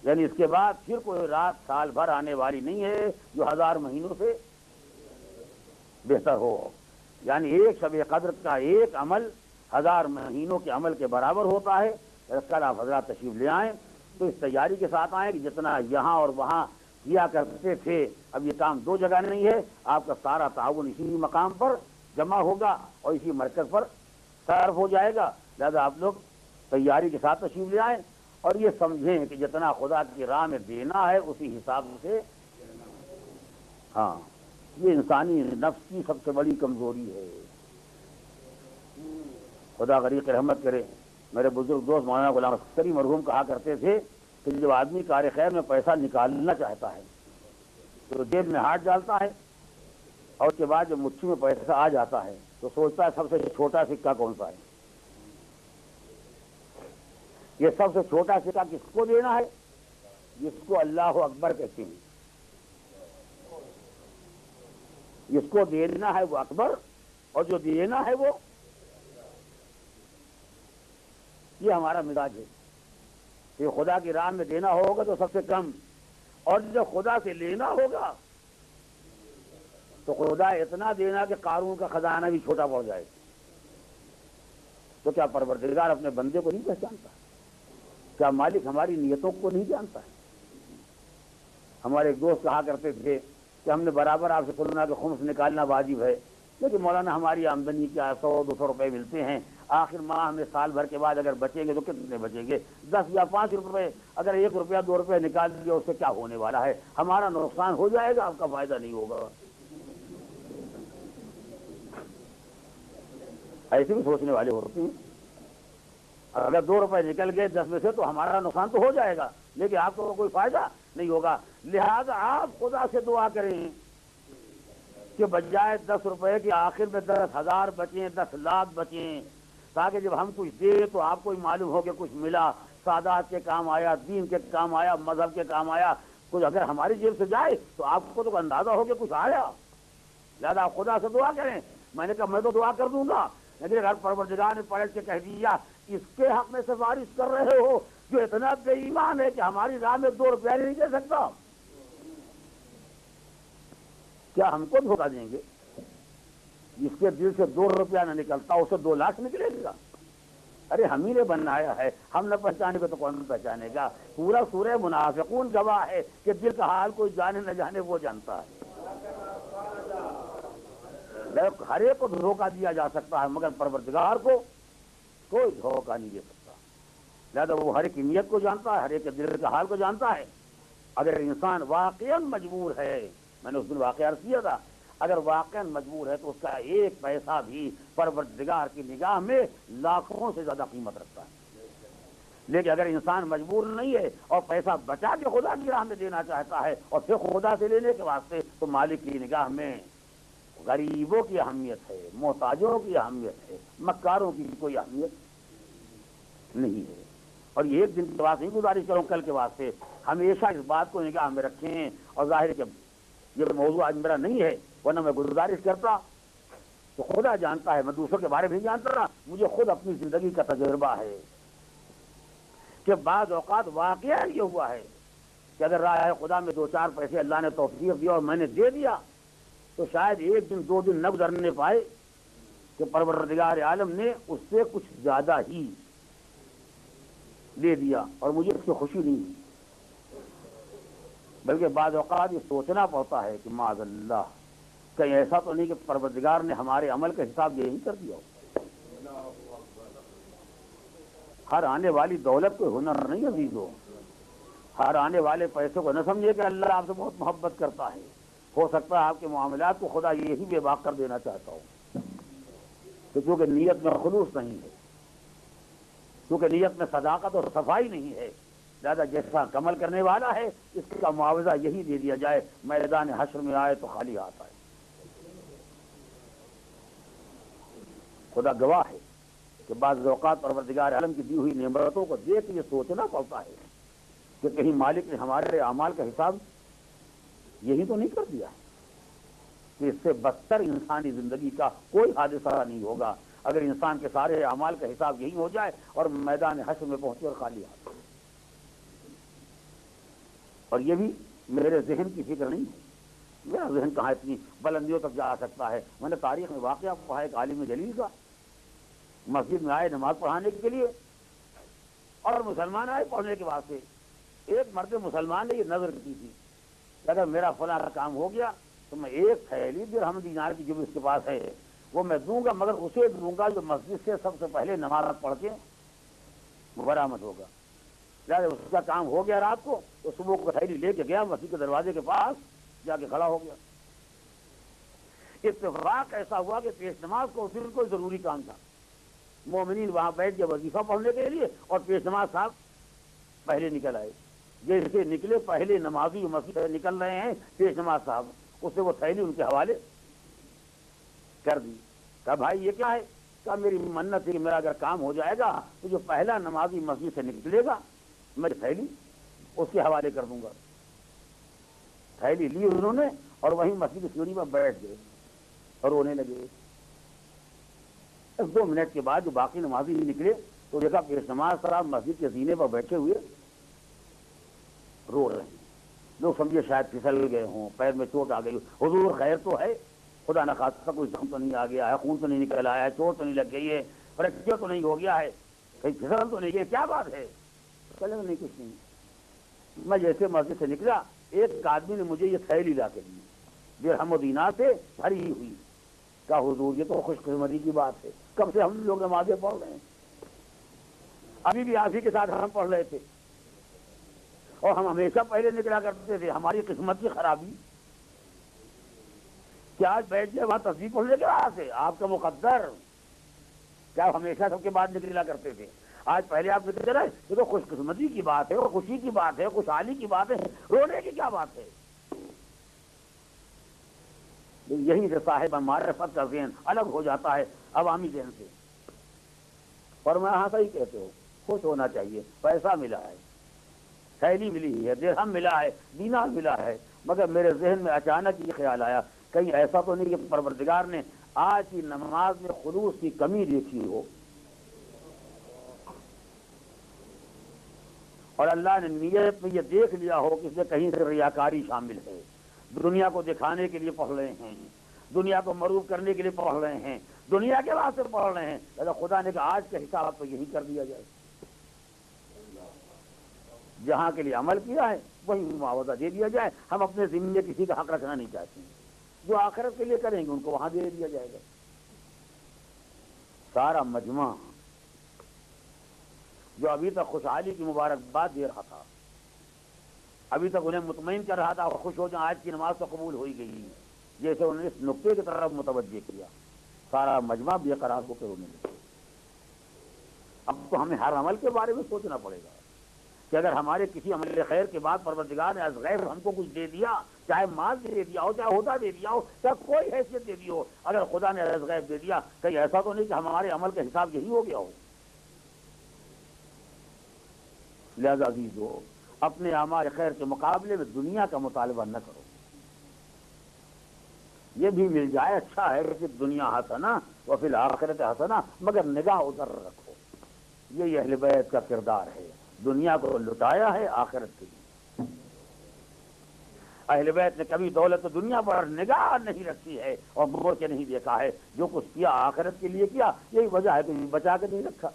یعنی اس کے بعد پھر کوئی رات سال بھر آنے والی نہیں ہے جو 1000 مہینوں سے بہتر ہو. یعنی ایک شب قدر کا ایک عمل 1000 مہینوں کے عمل کے برابر ہوتا ہے. کل آپ حضرات تشریف لے آئیں تو اس تیاری کے ساتھ آئیں کہ جتنا یہاں اور وہاں کیا کرتے تھے اب یہ کام دو جگہ نہیں ہے. آپ کا سارا تعاون اسی مقام پر جمع ہوگا اور اسی مرکز پر صرف ہو جائے گا. لہذا آپ لوگ تیاری کے ساتھ تشریف لے آئیں اور یہ سمجھیں کہ جتنا خدا کی راہ میں دینا ہے اسی حساب سے. ہاں یہ انسانی نفس کی سب سے بڑی کمزوری ہے. خدا غریق رحمت کرے. میرے بزرگ دوست مولانا غلام عسکری مرحوم کہا کرتے تھے کہ جب آدمی کار خیر میں پیسہ نکالنا چاہتا ہے تو جیب میں ہاتھ ڈالتا ہے اور اس کے بعد جب مٹھی میں پیسہ آ جاتا ہے تو سوچتا ہے سب سے چھوٹا سکہ کون سا ہے. یہ سب سے چھوٹا سکہ کس کو دینا ہے؟ جس کو اللہ اکبر کہتے ہیں. جس کو دینا ہے وہ اکبر اور جو دینا ہے وہ. یہ ہمارا مزاج ہے کہ خدا کی راہ میں دینا ہوگا تو سب سے کم, اور جب خدا سے لینا ہوگا تو خدا اتنا دینا کہ قارون کا خزانہ بھی چھوٹا پڑ جائے. تو کیا پروردگار اپنے بندے کو نہیں پہچانتا؟ کیا مالک ہماری نیتوں کو نہیں جانتا ہے؟ ہمارے ایک دوست کہا کرتے تھے کہ ہم نے برابر آپ سے سننا کہ خمس نکالنا واجب ہے, لیکن مولانا ہماری آمدنی کیا 100-200 روپے ملتے ہیں, آخر ماہ میں سال بھر کے بعد اگر بچیں گے تو کتنے بچیں گے؟ 10 یا 5 روپے. اگر 1 روپیہ 2 روپے نکال دیا اس سے کیا ہونے والا ہے؟ ہمارا نقصان ہو جائے گا, آپ کا فائدہ نہیں ہوگا. ایسے بھی سوچنے والے ہوتے ہیں. اگر 2 روپے نکل گئے 10 میں سے تو ہمارا نقصان تو ہو جائے گا لیکن آپ کو کوئی فائدہ نہیں ہوگا. لہذا آپ خدا سے دعا کریں کہ بجائے 10 روپے کے آخر میں 10,000 بچیں, 10 لاکھ بچیں, تاکہ جب ہم کچھ دیں تو آپ کو معلوم ہو کہ کچھ ملا, سادات کے کام آیا, دین کے کام آیا, مذہب کے کام آیا. کچھ اگر ہماری جیب سے جائے تو آپ کو تو اندازہ ہو کہ کچھ آیا. لہذا آپ خدا سے دعا کریں. میں نے کہا میں تو دعا کر دوں گا, لیکن اگر پروردگار نے پلٹ کے کہہ دیا اس کے حق میں سفارش کر رہے ہو جو اتنا بے ایمان ہے کہ ہماری راہ میں 2 روپیہ نہیں دے سکتا, کیا ہم کو دھوکہ دیں گے؟ جس کے دل سے 2 روپیہ نہ نکلتا اسے 2 لاکھ نکلے گا. ارے ہم ہی نے بنایا ہے, ہم نہ پہچانے گا تو کون پہچانے گا؟ پورا سورہ منافقون گواہ ہے کہ دل کا حال کوئی جانے نہ جانے وہ جانتا ہے. ہر ایک کو دھوکہ دیا جا سکتا ہے مگر پروردگار کو کوئی دھوکہ نہیں دے سکتا. لہذا وہ ہر ایک کی نیت کو جانتا ہے, ہر ایک کے دل کے حال کو جانتا ہے. اگر انسان واقعا مجبور ہے, میں نے اس دن واقعہ عرض کیا تھا, اگر واقعا مجبور ہے تو اس کا ایک پیسہ بھی پروردگار کی نگاہ میں لاکھوں سے زیادہ قیمت رکھتا ہے. لیکن اگر انسان مجبور نہیں ہے اور پیسہ بچا کے خدا کی راہ میں دینا چاہتا ہے اور پھر خدا سے لینے کے واسطے, تو مالک کی نگاہ میں غریبوں کی اہمیت ہے, محتاجوں کی اہمیت ہے, مکاروں کی کوئی اہمیت نہیں ہے. اور یہ ایک دن کے واسطے نہیں گزارش کروں, کل کے واسطے ہمیشہ اس بات کو نگاہ میں رکھیں. اور ظاہر کہ یہ موضوع آج میرا نہیں ہے, ورنہ میں گزارش کرتا تو خدا جانتا ہے, میں دوسروں کے بارے میں نہیں جانتا نا, مجھے خود اپنی زندگی کا تجربہ ہے کہ بعض اوقات واقعہ یہ ہوا ہے کہ اگر راہ خدا میں 2-4 پیسے اللہ نے توفیق دیا اور میں نے دے دیا تو شاید 1 دن 2 دن نہ گزرنے پائے کہ پروردگار عالم نے اس سے کچھ زیادہ ہی دے دیا اور مجھے اس سے خوشی نہیں ہوئی. بلکہ بعض اوقات یہ سوچنا پڑتا ہے کہ معاذ اللہ کہیں ایسا تو نہیں کہ پروردگار نے ہمارے عمل کا حساب یہی کر دیا ہو. ہر آنے والی دولت کوئی ہنر نہیں عزیزو, ہر آنے والے پیسے کو نہ سمجھے کہ اللہ آپ سے بہت محبت کرتا ہے. ہو سکتا ہے آپ کے معاملات کو خدا یہی بے باک کر دینا چاہتا ہو کہ کیونکہ نیت میں خلوص نہیں ہے, کیونکہ نیت میں صداقت اور صفائی نہیں ہے. لہٰذا جیسا عمل کرنے والا ہے اس کا معاوضہ یہی دے دیا جائے, میدان حشر میں آئے تو خالی ہاتھ آئے. خدا گواہ ہے کہ بعض اوقات پروردگار عالم کی دی ہوئی نعمتوں کو دیکھ کے یہ سوچنا پڑتا ہے کہ کہیں مالک نے ہمارے اعمال کا حساب یہی تو نہیں کر دیا کہ اس سے بدتر انسانی زندگی کا کوئی حادثہ نہیں ہوگا اگر انسان کے سارے اعمال کا حساب یہی ہو جائے اور میدان حشر میں پہنچے اور خالی ہاتھ. اور یہ بھی میرے ذہن کی فکر نہیں ہے، میرا ذہن کہاں اتنی بلندیوں تک جا سکتا ہے. میں نے تاریخ میں واقعہ پڑھا ایک عالم جلیل کا، مسجد میں آئے نماز پڑھانے کے لیے اور مسلمان آئے پڑھنے کے واسطے. ایک مرد مسلمان نے یہ نظر کی تھی کہ اگر میرا فلاں کا کام ہو گیا تو میں ایک تھیلی درہم دینار کی جو بھی اس کے پاس ہے وہ میں دوں گا، مگر اسے دوں گا جو مسجد سے سب سے پہلے نماز پڑھ کے برآمد ہوگا. لہٰذا اس کا کام ہو گیا رات کو، تو صبح کو تھیلی لے کے گیا مسجد کے دروازے کے پاس جا کے کھڑا ہو گیا. اتفاق ایسا ہوا کہ پیش نماز کو پھر کوئی ضروری کام تھا. مومنین وہاں بیٹھ کے وظیفہ پڑھنے کے لیے اور پیش نماز صاحب پہلے نکل آئے. جیسے نکلے پہلے نمازی مسجد سے نکل رہے ہیں پیش نماز صاحب، اس سے وہ تھیلی ان کے حوالے کر دی. کہا بھائی یہ کیا ہے؟ کہا میری منت ہے کہ میرا اگر کام ہو جائے گا تو جو پہلا نمازی مسجد سے نکلے گا میں تھیلی اس کے حوالے کر دوں گا. تھیلی لی انہوں نے اور وہیں مسجد کی سیڑھی پر بیٹھ گئے اور رونے لگے. 2 منٹ کے بعد جو باقی نمازی نکلے تو دیکھا پیش نماز صاحب مسجد کے زینے پر بیٹھے ہوئے رو رہے ہیں. لوگ سمجھے شاید پھسل گئے ہوں، پیر میں چوٹ آ گئی. حضور خیر تو ہے؟ خدا نہ خاصہ کوئی زخم تو نہیں آ گیا ہے، خون تو نہیں نکل آیا ہے، چوٹ تو نہیں لگ گئی ہے، فریکچر تو نہیں ہو گیا ہے، کہیں پھسل تو نہیں گئی، کیا بات ہے؟ چلے نہیں کچھ نہیں. میں جیسے مسجد سے نکلا ایک آدمی نے مجھے یہ تھیلی لا کے دی درہم و دینار سے بھری ہوئی. کہا حضور یہ تو خوش قسمتی کی بات ہے، کب سے ہم لوگ نمازیں پڑھ رہے ہیں، ابھی بھی آپ ہی کے ساتھ ہم پڑھ رہے تھے اور ہم ہمیشہ پہلے نکلا کرتے تھے. ہماری قسمت کی خرابی کیا آج بیٹھ جائے وہاں تصویر پڑھنے کے وہاں سے آپ کا مقدر کیا ہمیشہ سب کے بعد نکلا کرتے تھے. آج پہلے آپ نکل رہے، یہ تو خوش قسمتی کی بات ہے اور خوشی کی بات ہے، خوشحالی کی بات ہے، رونے کی کیا بات ہے؟ یہی سے صاحب معرفت کا ذہن الگ ہو جاتا ہے عوامی ذہن سے. اور میں ہاں صحیح کہتے ہو، خوش ہونا چاہیے. پیسہ ملا ہے، تھیلی ملی ہے، درہم ملا ہے، دینار ملا ہے، مگر میرے ذہن میں اچانک یہ خیال آیا کہیں ایسا تو نہیں کہ پروردگار نے آج کی نماز میں خلوص کی کمی دیکھی ہو اور اللہ نے نیت میں یہ دیکھ لیا ہو کہ اس میں کہیں سے ریاکاری شامل ہے. دنیا کو دکھانے کے لیے پڑھ رہے ہیں، دنیا کو معروف کرنے کے لیے پڑھ رہے ہیں، دنیا کے واسطے پڑھ رہے ہیں. لہذا خدا نے کہا آج کا حساب تو یہی کر دیا جائے. جہاں کے لیے عمل کیا ہے وہی معاوضہ دے دیا جائے. ہم اپنے ذمے میں کسی کا حق رکھنا نہیں چاہتے ہیں. جو آخرت کے لیے کریں گے ان کو وہاں دے دیا جائے گا. سارا مجمع جو ابھی تک خوشحالی کی مبارکباد دے رہا تھا، ابھی تک انہیں مطمئن کر رہا تھا اور خوش ہو جائیں آج کی نماز تو قبول ہوئی گئی، جیسے انہوں نے اس نقطے کی طرف متوجہ کیا، سارا مجمع بے قرار ہو کے رونے لگا. اب تو ہمیں ہر عمل کے بارے میں سوچنا پڑے گا کہ اگر ہمارے کسی عمل خیر کے بعد پروردگار نے از غیب ہم کو کچھ دے دیا، چاہے مال دے دیا ہو، چاہے عہدہ دے دیا ہو، چاہے کوئی حیثیت دے دی ہو، اگر خدا نے از غیب دے دیا کہیں ایسا تو نہیں کہ ہمارے عمل کا حساب یہی ہو گیا ہو. لہذا عزیزو اپنے اعمال خیر کے مقابلے میں دنیا کا مطالبہ نہ کرو. یہ بھی مل جائے اچھا ہے کہ دنیا حسنہ و فی الآخرت حسنہ، مگر نگاہ ادھر رکھو. یہ اہل بیت کا کردار ہے، دنیا کو لٹایا ہے آخرت کے لیے. اہل بیت نے کبھی دولت دنیا پر نگاہ نہیں رکھی ہے اور موڑ کے نہیں دیکھا ہے. جو کچھ کیا آخرت کے لیے کیا، یہی وجہ ہے کہ بچا کے نہیں رکھا.